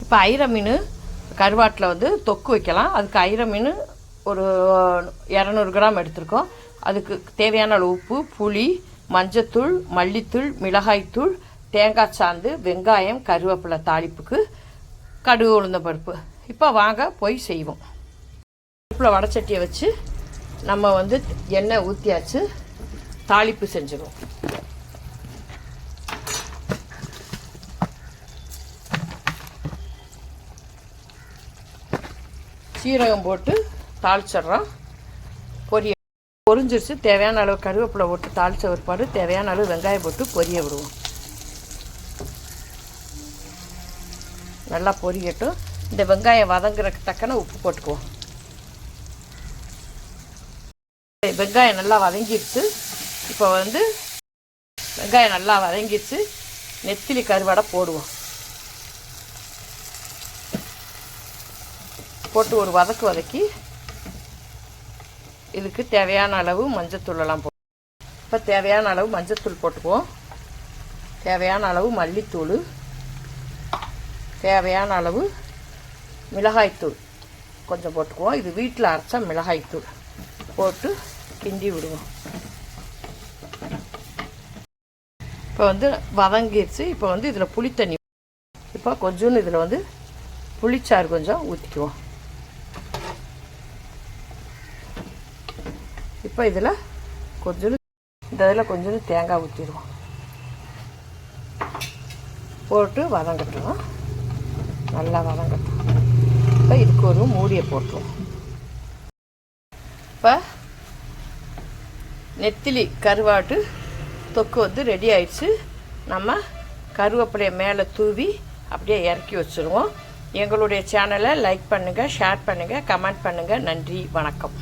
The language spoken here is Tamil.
இப்போ ஐர மீன் கருவாட்டில் வந்து தொக்கு வைக்கலாம். அதுக்கு ஐர மீன் ஒரு 200 கிராம் எடுத்துருக்கோம். அதுக்கு தேவையான அளவு உப்பு, புளி, மஞ்சத்தூள், மல்லித்தூள், மிளகாய்த்தூள், தேங்காய் சாந்து, வெங்காயம், கருவேப்பிலை தாளிப்புக்கு, கடுகு உளுந்தம் பருப்பு. இப்போ வாங்க போய் செய்வோம். அடுப்பில் வடைச்சட்டியை வச்சு நம்ம வந்து எண்ணெய் ஊற்றியாச்சு. தாளிப்பு செஞ்சிடுவோம். சீரகம் போட்டு தாளிச்சிட்றோம். பொரிஞ்சிருச்சு. தேவையான அளவு கருவேப்பிலை போட்டு தாளித்த ஒருபாடு தேவையான அளவு வெங்காயம் போட்டு பொரிய விடுவோம். நல்லா பொரியட்டும். இந்த வெங்காயம் வதங்குறதுக்கு தக்கன உப்பு போட்டுக்குவோம். வெங்காயம் நல்லா வதங்கிடுச்சு. இப்போ வந்து வெங்காயம் நல்லா வதங்கிடுச்சு. நெத்திலி கருவாடை போடுவோம். போட்டு ஒரு வதக்கி இதுக்கு தேவையான அளவு மஞ்சத்தூளெல்லாம் போடுவோம். இப்போ தேவையான அளவு மஞ்சத்தூள் போட்டுக்குவோம். தேவையான அளவு மல்லித்தூள், தேவையான அளவு மிளகாய்த்தூள் கொஞ்சம் போட்டுக்குவோம். இது வீட்டில் அரைச்ச மிளகாய்த்தூள் போட்டு கிண்டி விடுவோம். இப்போ வந்து வதங்கிடுச்சு. இப்போ வந்து இதில் புளித்தண்ணி, இப்போ கொஞ்சோன்னு இதில் வந்து புளிச்சாறு கொஞ்சம் ஊற்றிக்குவோம். இப்போ இதில் கொஞ்சம் கொஞ்சம் தேங்காய் ஊற்றிடுவோம். போட்டு வதங்கட்டும். நல்லா வதங்கட்டும். இப்போ இதுக்கு ஒரு மூடியை போட்டுருவோம். இப்போ நெத்திலி கருவாட்டு தொக்கு வந்து ரெடி ஆயிடுச்சு. நம்ம கருவேப்பிலையை மேலே தூவி அப்படியே இறக்கி வச்சுருவோம். எங்களுடைய சேனலை லைக் பண்ணுங்கள், ஷேர் பண்ணுங்கள், கமெண்ட் பண்ணுங்கள். நன்றி, வணக்கம்.